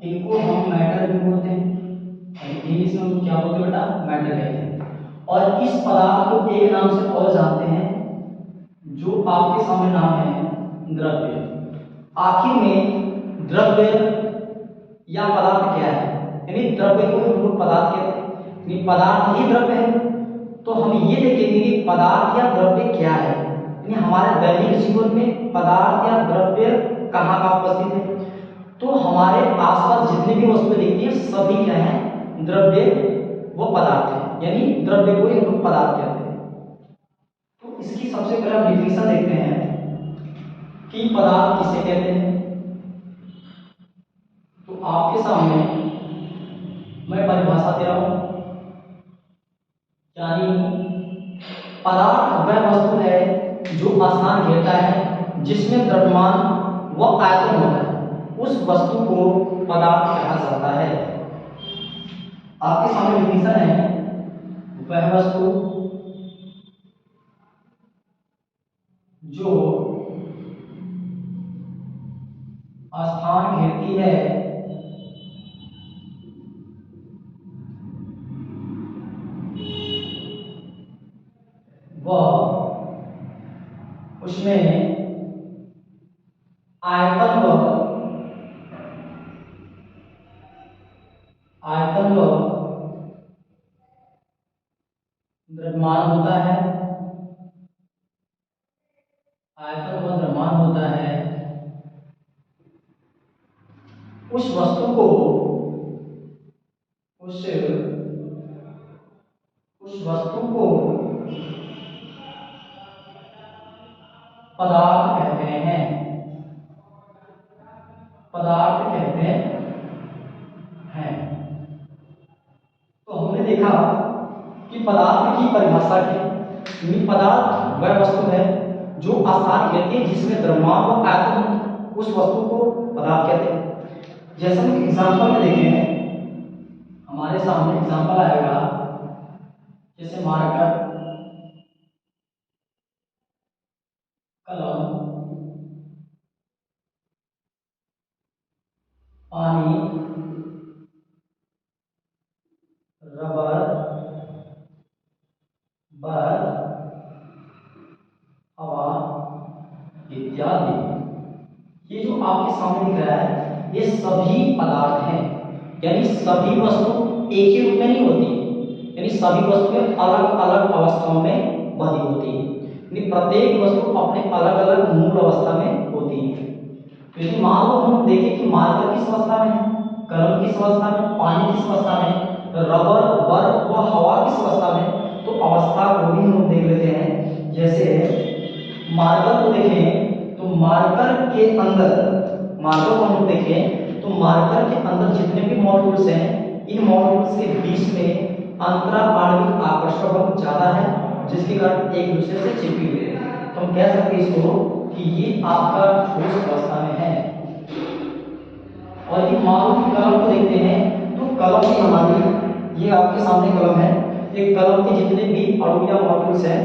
इनको हम मैटर भी बोलते हैं, इंग्लिश में हम क्या बोलते हैं बेटा, मैटर कहते हैं। और इस पदार्थ को एक नाम से और जानते हैं, जो आपके सामने नाम है द्रव्य। आखिर में द्रव्य या पदार्थ क्या है? यानी द्रव्य को हम लोग पदार्थ कहते हैं, यानी पदार्थ ही द्रव्य है। तो हम ये देखेंगे कि पदार्थ या द्रव्य क्या है, यानी हमारे दैनिक जीवन में पदार्थ या द्रव्य कहाँ कहाँ उपस्थित है। तो हमारे आसपास जितनी भी वस्तुएं दिखती है सभी क्या है, द्रव्य वो पदार्थ है, यानी द्रव्य को हम लोग पदार्थ कहते हैं। तो इसकी सबसे पहले हम डिफिनेशन देखते हैं कि पदार्थ किसे कहते हैं। तो आपके सामने मैं परिभाषा दे रहा हूं, यानी पदार्थ वह वस्तु है जो स्थान घेरता है, जिसमें द्रव्यमान व आयतन होता है, उस वस्तु को पदार्थ कहा जाता है। आपके सामने डिफिनेशन है, वह वस्तु जो स्थान घेरती है वह उसमें आयतन व द्रव्यमान होता है, आयतन व द्रव्यमान होता है। उस वस्तु को उस वस्तु को पदार्थ कहते हैं, पदार्थ कहते हैं। तो हमने देखा कि पदार्थ की परिभाषा की, पदार्थ वह वस्तु है जो स्थान घेरती है, जिसमें द्रव्यमान व आयतन, उस वस्तु को पदार्थ कहते हैं। जैसे हम एग्जाम्पल में देखें, हमारे सामने एग्जाम्पल आएगा, जैसे मार्कर, कलम, पानी, रबर, बर्फ, हवा इत्यादि। ये जो आपके सामने दिख रहा है ये सभी पदार्थ हैं, यानी सभी वस्तु एक ही रूप में नहीं होती, यानी सभी वस्तुएं अलग अलग अवस्थाओं में बनी होती है, यानी प्रत्येक वस्तु अपने अलग अलग मूल अवस्था में होती है। यदि मान लो हम देखें कि मार्कर किस अवस्था में है, कलम किस अवस्था में, पानी किस अवस्था में, रबर, बर्फ व हवा किस अवस्था में, तो अवस्था को भी हम देख लेते हैं। जैसे मार्कर को देखें तो मार्कर के अंदर, मार्कर को हम देखें तो मार्कर के अंदर जितने भी मॉलिक्यूल्स हैं, इन मॉलिक्यूल्स के बीच में अंतरा आणविक आकर्षण बहुत ज्यादा है, जिसके कारण एक दूसरे से चिपके हुए हैं। तो हम कह सकते हैं इसको कि ये आपका ठोस अवस्था में है। और यदि मान लो कलम को देखते हैं तो कलम की हमारी, ये आपके सामने कलम है, एक कलम के जितने भी अणु या मॉलिक्यूल्स हैं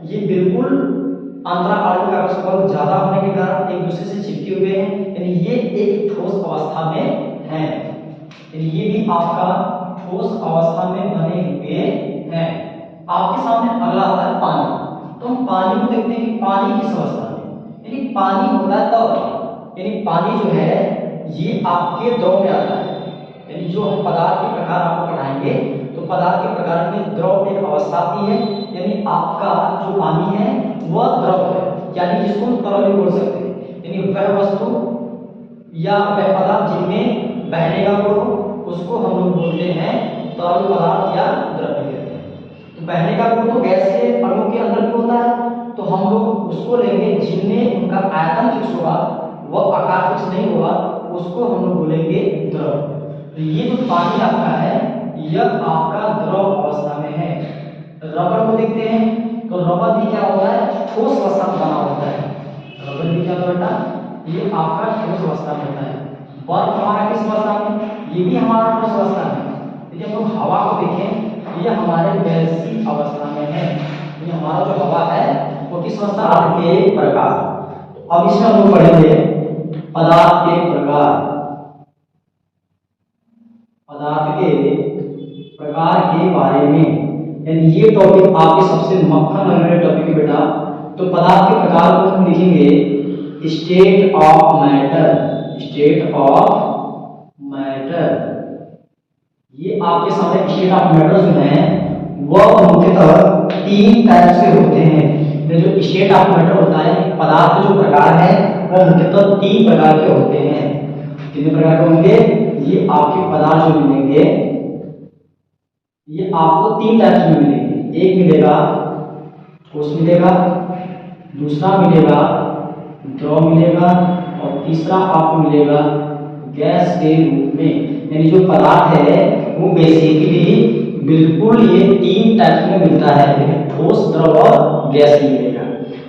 ये बिल्कुल अंतरा आणविक आकर्षण बहुत ज्यादा होने के कारण एक दूसरे से चिपके हुए हैं, यानी ये एक ठोस अवस्था में है, यानी ये भी आपका ठोस अवस्था में बने हुए हैं। आपके सामने अगला आता है पानी। तो हम पानी को देखते हैं कि पानी किस अवस्था में, यानी पानी होता है तब, यानी पानी जो है ये आपके द्रव में आता है, यानी जो हम पदार्थ के प्रकार आपको पढ़ाएंगे तो पदार्थ के प्रकार में द्रव एक अवस्था आती है, यानी आपका जो पानी है वह द्रव है, यानी जिसको हम तरल भी बोल सकते हैं, यानी वह वस्तु या वह पदार्थ जिनमें बहने का गुण हो उसको हम लोग बोलते हैं तरल पदार्थ या द्रव्य कहते हैं। तो बहने का गुण तो गैस के अणु के अंदर भी होता है, तो हम लोग उसको लेंगे जिनमें उनका आयतन फिक्स होगा, वह आकार फिक्स नहीं होगा, उसको हम लोग बोलेंगे द्रव। तो ये जो पानी आपका है यह आपका द्रव अवस्था में है। रबर को देखते हैं तो रबर भी क्या होता है, ठोस अवस्था में बना होता है, रबर भी क्या होता है, ये आपका ठोस अवस्था में होता है। बर्फ हमारा किस अवस्था में, ये भी हमारा ठोस अवस्था में। यदि हम लोग हवा को देखें ये हमारे गैसीय अवस्था में है, ये हमारा जो हवा है वो किस अवस्था के प्रकार। अब इसमें हम लोग पढ़ेंगे पदार्थ के प्रकार। पदार्थ के प्रकार के बारे में, यानी ये टॉपिक आपके सबसे मक्खन लगने वाले टॉपिक है बेटा। तो पदार्थ के प्रकार को हम लिखेंगे state of matter, state of matter. ये आपके सामने स्टेट ऑफ मैटर जो है वह मुख्यतः 3 टाइप से होते हैं। जो स्टेट ऑफ मैटर होता है, पदार्थ जो प्रकार है वह मुख्यतः 3 प्रकार के होते हैं। कितने प्रकार के होंगे? ये आपके पदार्थ जो मिलेंगे ये आपको 3 टाइप में मिलेंगे। एक मिलेगा ठोस मिलेगा, दूसरा मिलेगा द्रव मिलेगा, और तीसरा आपको मिलेगा गैस के रूप में। यानी जो पदार्थ है वो बेसिकली बिल्कुल ये 3 टाइप में मिलता है, लेकिन ठोस, द्रव और गैस में मिलेगा।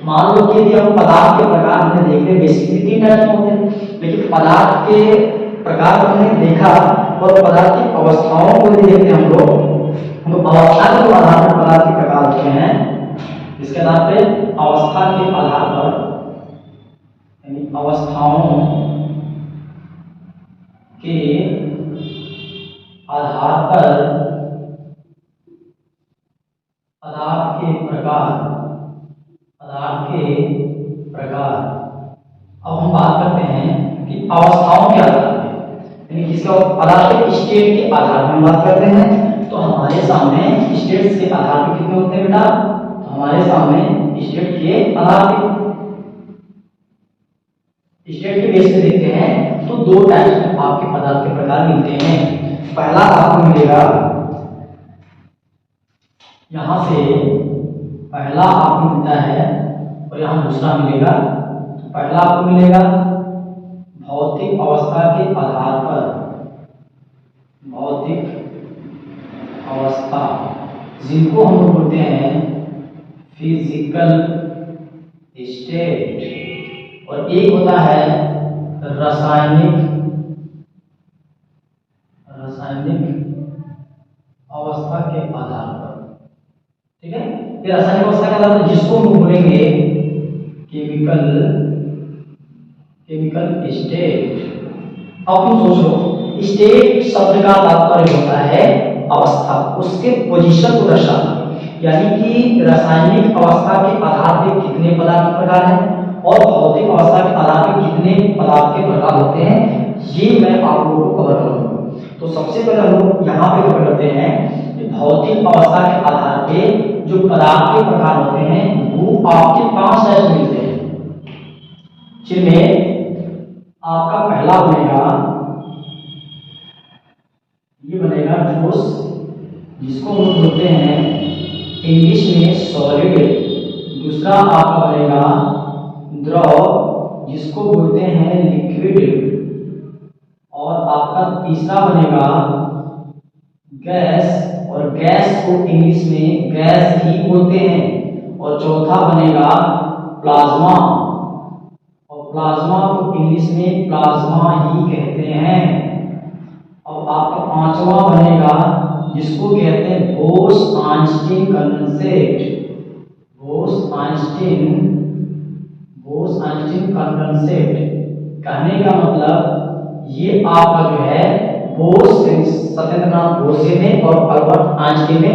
मान लो कि यदि हम पदार्थ के प्रकार हमने देखे बेसिकली 3 टाइप में होते हैं, लेकिन पदार्थ के प्रकार हमने देखा और पदार्थ की अवस्थाओं को भी देखते हैं हम लोग। अवस्था के आधार पर पदार्थ के प्रकार होते हैं। इसके आधार पे अवस्था के आधार पर, यानी अवस्थाओं के आधार पर पदार्थ के प्रकार, पदार्थ के प्रकार। अब हम बात करते हैं कि अवस्थाओं के आधार पर, यानी किसका? पदार्थ के स्टेट के आधार पर हम बात करते हैं। तो हमारे सामने स्टेट्स के आधार पर कितने होते हैं बेटा? तो हमारे सामने स्टेट के आधार पर, स्टेट के बेस पे देखते हैं तो 2 टाइप में आपके पदार्थ के प्रकार मिलते हैं। पहला आपको मिलेगा यहां से, पहला आपको मिलता है और यहां दूसरा मिलेगा। तो पहला आपको मिलेगा भौतिक अवस्था के आधार पर, भौतिक अवस्था, जिनको हम लोग बोलते हैं फिजिकल स्टेट। और एक होता है रासायनिक अवस्था के आधार पर। ठीक है, ये रासायनिक अवस्था के आधार पर जिसको हम बोलेंगे केमिकल स्टेट। अब तुम सोचो, स्टेट शब्द का तात्पर्य होता है अवस्था, उसके पोजीशन को दर्शाना। यानी कि रासायनिक अवस्था के आधार पर कितने पदार्थ के प्रकार हैं और भौतिक अवस्था के आधार पर कितने पदार्थ के प्रकार होते हैं, ये मैं आप लोगों को कवर करूंगा। तो सबसे पहले हम लोग यहाँ पे कवर करते हैं कि भौतिक अवस्था के आधार पे जो पदार्थ के प्रकार होते हैं वो आपके 5 टाइप मिलते हैं, जिनमें आपका पहला बनेगा, ये बनेगा ठोस, जिसको हम बोलते हैं इंग्लिश में सॉलिड। दूसरा आपका बनेगा द्रव, जिसको बोलते हैं लिक्विड। और आपका तीसरा बनेगा गैस, और गैस को इंग्लिश में गैस ही बोलते हैं। और चौथा बनेगा प्लाज्मा, और प्लाज्मा को इंग्लिश में प्लाज्मा ही कहते हैं। अब आपका 5वां बनेगा जिसको कहते हैं बोस-आइंस्टीन कंडेंसेट, बोस-आइंस्टीन कंडेंसेट। कहने का मतलब ये आपका जो है बोस, सत्येंद्रनाथ बोस ने और अल्बर्ट आइंस्टीन ने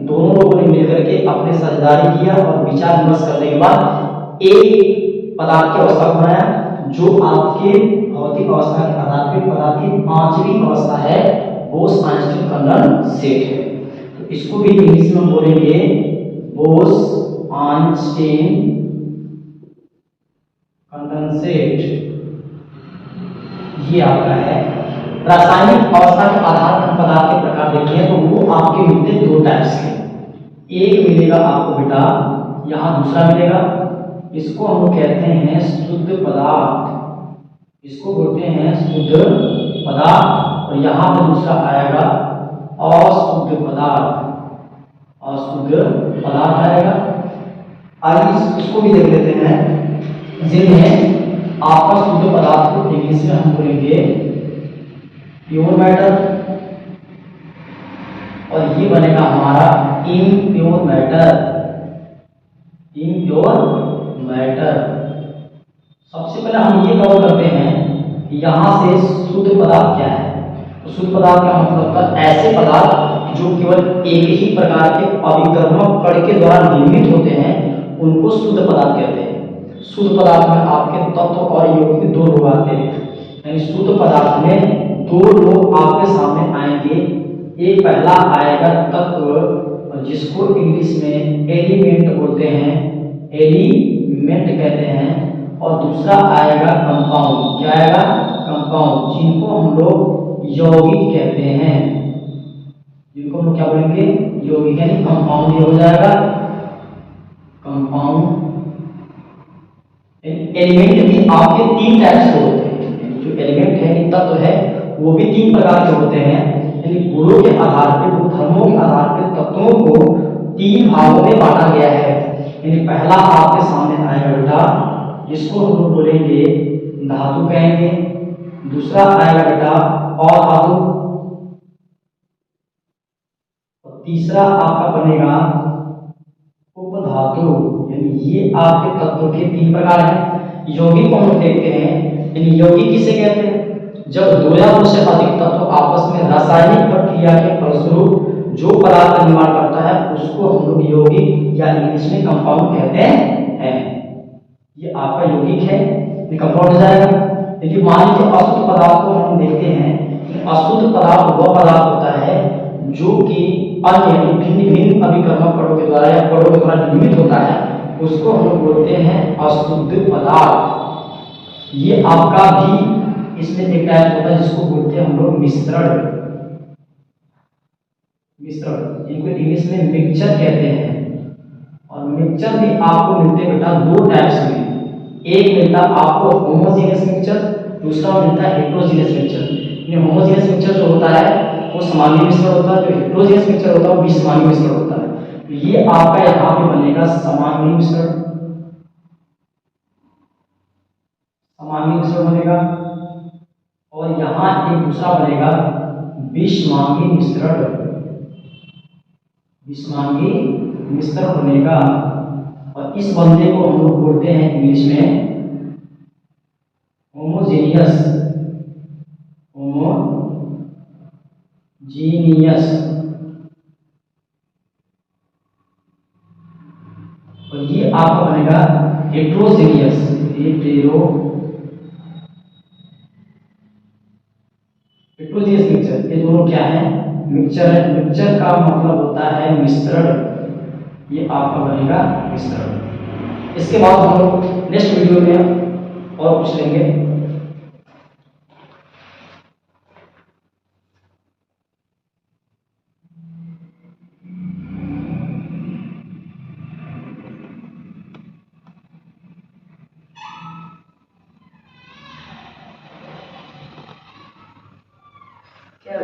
दोनों लोगों ने मिलकर के अपने साझेदारी किया और विचार विमर्श करने के बाद एक पदार्थ की अवस्था बनाया, जो आपके भौतिक अवस्था के आधार पर पदार्थ की 5वीं अवस्था है, बोस-आइंस्टीन कंडेंसेट है। तो इसको भी इंग्लिश में बोलेंगे बोस-आइंस्टीन कंडेंसेट। ये आपका है रासायनिक अवस्था के आधार पर पदार्थ के प्रकार देखते हैं तो वो आपके मिलते 2 टाइप्स के। एक मिलेगा आपको बेटा यहाँ, दूसरा मिलेगा, इसको हम कहते हैं शुद्ध पदार्थ, इसको बोलते हैं शुद्ध पदार्थ। और यहाँ पे दूसरा आएगा अशुद्ध पदार्थ, अशुद्ध पदार्थ आएगा। आइए इसको भी देख लेते हैं, जिनमें आपका शुद्ध पदार्थ को इंग्लिश में हम बोलेंगे प्योर मैटर, और ये बनेगा हमारा इम्प्योर मैटर, इम्प्योर मैटर। सबसे पहले हम ये कवर करते हैं कि यहाँ से शुद्ध पदार्थ क्या है। तो शुद्ध पदार्थ का मतलब होता है ऐसे पदार्थ जो केवल एक ही प्रकार के अभिकर्मक कण के द्वारा निर्मित होते हैं, उनको शुद्ध पदार्थ कहते हैं। शुद्ध पदार्थ में आपके तत्व और यौगिक दो लोग आते हैं, यानी शुद्ध पदार्थ में दो लोग आपके सामने आएंगे। एक पहला आएगा तत्व, जिसको इंग्लिश में एलिमेंट बोलते हैं, एलिमेंट कहते हैं, और दूसरा आएगा कंपाउंड। क्या आएगा? कंपाउंड, जिनको हम लोग यौगिक कहते हैं, जिनको हम लोग क्या बोलेंगे? यौगिक, यानी कंपाउंड। ये हो जाएगा कंपाउंड। एलिमेंट भी आपके तीन टाइप्स के होते हैं, जो एलिमेंट है, तत्व है, वो भी तीन प्रकार के होते हैं। यानी गुणों के आधार पर, गुणधर्मों के आधार पर तत्वों को तीन भागों में बांटा गया है। यानी पहला आपके सामने आएगा बेटा, जिसको हम लोग बोलेंगे धातु कहेंगे। दूसरा आएगा बेटा अधातु, और तीसरा आपका बनेगा उपधातु। यानी ये आपके तत्वों के तीन प्रकार हैं। यौगिक को हम लोग देखते हैं, यानी यौगिक किसे कहते हैं? जब दो या दो से अधिक तत्व आपस में रासायनिक प्रक्रिया के फलस्वरूप जो पदार्थ का निर्माण करता है, उसको हम लोग यौगिक या इंग्लिश में कंपाउंड कहते हैं। ये आपका यौगिक है, ये कंपाउंड हो जाएगा। यदि मान लीजिए अशुद्ध पदार्थ को हम देखते हैं, अशुद्ध पदार्थ वह पदार्थ होता है जो कि अन्य भिन्न भिन्न अभिकर्मक कणों के द्वारा या कणों के द्वारा निर्मित होता है, उसको हम लोग बोलते हैं अशुद्ध पदार्थ। ये आपका भी इसमें एक टाइप होता है जिसको बोलते हैं हम लोग मिश्रण। मिश्रण, इनको इंग्लिश में मिक्सचर कहते हैं। और मिक्सचर भी आपको मिलते हैं बेटा दो टाइप्स में। एक मिलता है आपको होमोजेनियस मिक्सचर, दूसरा मिलता है हेटेरोजेनियस मिक्सचर। होमोजेनियस मिक्सचर जो होता है वो समांगी मिश्रण होता है, जो हेटेरोजेनियस मिक्सचर होता है वो विसमांगी मिश्रण होता है। तो ये आपका यहाँ पे बनेगा समांगी मिश्रण, समांगी मिश्रण बनेगा। और यहाँ एक दूसरा बनेगा विषमांगी मिश्रण, विषमांगी मिश्रण बनेगा। और इस बंदे को हम लोग बोलते हैं इंग्लिश में होमोजेनियस, होमोजीनियस। और ये आपका बनेगा हेटेरोजेनियस, हेटेरोजेनियस मिक्सचर। ये दोनों क्या है? मिक्सचर है। मिक्सचर का मतलब होता है मिश्रण। ये आपका बनेगा मिश्रण। इसके बाद हम लोग नेक्स्ट वीडियो में और कुछ लेंगे। क्या